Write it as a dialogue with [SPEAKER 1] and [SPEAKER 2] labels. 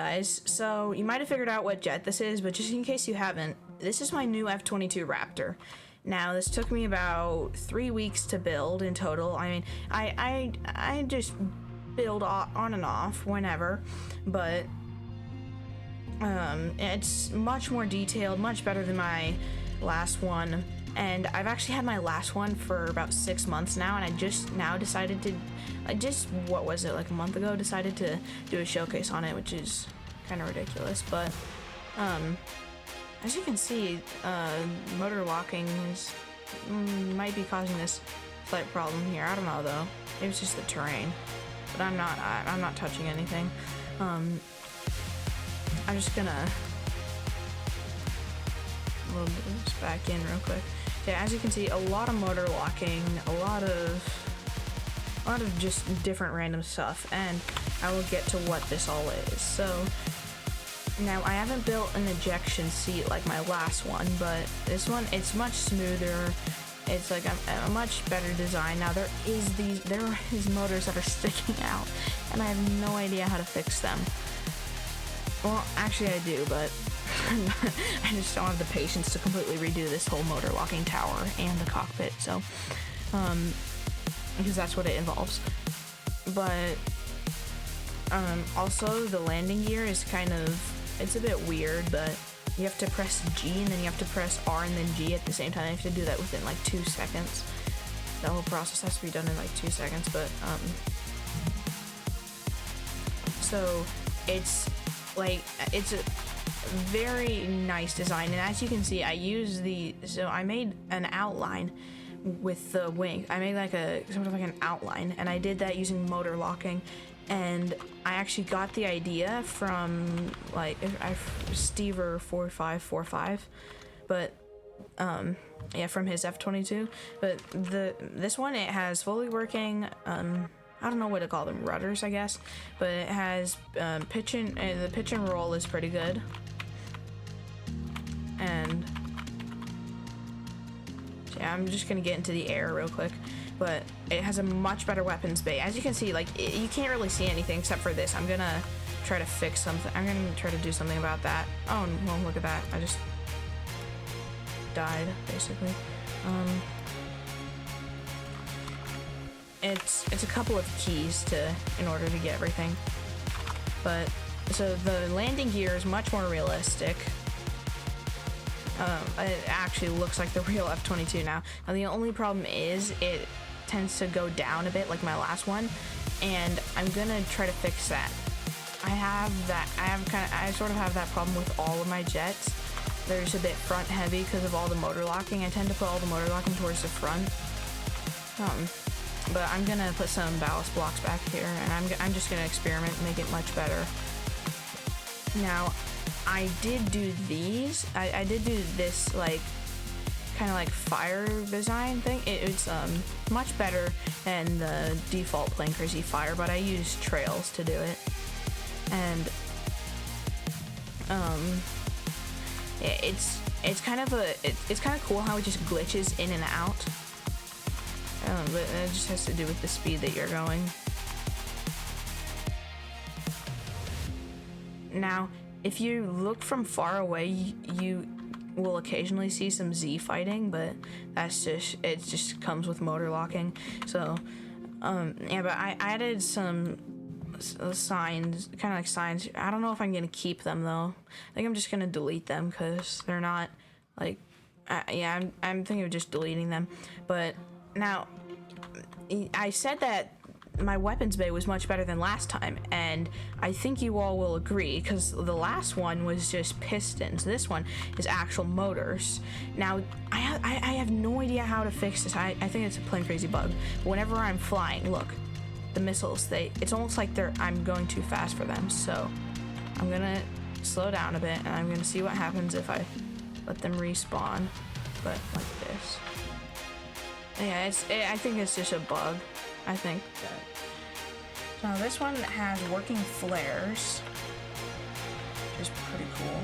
[SPEAKER 1] guys, so you might have figured out what jet this is, but just in case you haven't, this is my new F-22 Raptor. Now, this took me about 3 weeks to build in total. I mean, I just build on and off whenever, but it's much more detailed, much better than my last one. And I've actually had my last one for about 6 months now, and I just now decided to, what was it, like a month ago, decided to do a showcase on it, which is kind of ridiculous. But as you can see, motor locking might be causing this slight problem here. I don't know though. It was just the terrain, but I'm not touching anything. I'm just gonna load this back in real quick. Yeah, as you can see, a lot of motor locking, a lot of just different random stuff, and I will get to what this all is. So now I haven't built an ejection seat like my last one, but this one, it's much smoother. It's like a much better design. Now there are these motors that are sticking out, and I have no idea how to fix them. Well, actually I do, but I just don't have the patience to completely redo this whole motor locking tower and the cockpit, so because that's what it involves. But also the landing gear is it's a bit weird, but you have to press G and then you have to press R and then G at the same time. You have to do that within like 2 seconds. The whole process has to be done in like 2 seconds, but so it's a very nice design, and as you can see, I made an outline with the wing. I made like sort of like an outline, and I did that using motor locking, and I actually got the idea from Stever4545, but yeah, from his F-22. But this one, it has fully working I don't know what to call them, rudders, I guess, but it has the pitch and roll is pretty good. And yeah, I'm just gonna get into the air real quick, but it has a much better weapons bay. As you can see, like, you can't really see anything except for this. I'm gonna try to fix something. I'm gonna try to do something about that. Oh, well, look at that. I just died, basically. It's a couple of keys in order to get everything. But so the landing gear is much more realistic. It actually looks like the real F-22 now. Now the only problem is it tends to go down a bit like my last one, and I'm gonna try to fix that. I sort of have that problem with all of my jets. They're just a bit front heavy because of all the motor locking. I tend to put all the motor locking towards the front. But I'm gonna put some ballast blocks back here, and I'm just gonna experiment and make it much better. Now, I did do these. I did do this like kind of like fire design thing. It's much better than the default Plane Crazy Fire, but I used trails to do it. And it's kind of cool how it just glitches in and out. But it just has to do with the speed that you're going. Now, if you look from far away, you will occasionally see some Z fighting, but it just comes with motor locking. So, yeah, but I added some signs, kind of like signs. I don't know if I'm gonna keep them though. I think I'm just gonna delete them because they're not like, yeah, I'm thinking of just deleting them. But now, I said that my weapons bay was much better than last time, and I think you all will agree, because the last one was just pistons. This one is actual motors. Now, I have no idea how to fix this. I think it's a Plane Crazy bug. But whenever I'm flying, look, the missiles, it's almost like I'm going too fast for them. So I'm gonna slow down a bit, and I'm gonna see what happens if I let them respawn, but like this. Yeah, I think it's just a bug. I think that. So this one has working flares, which is pretty cool.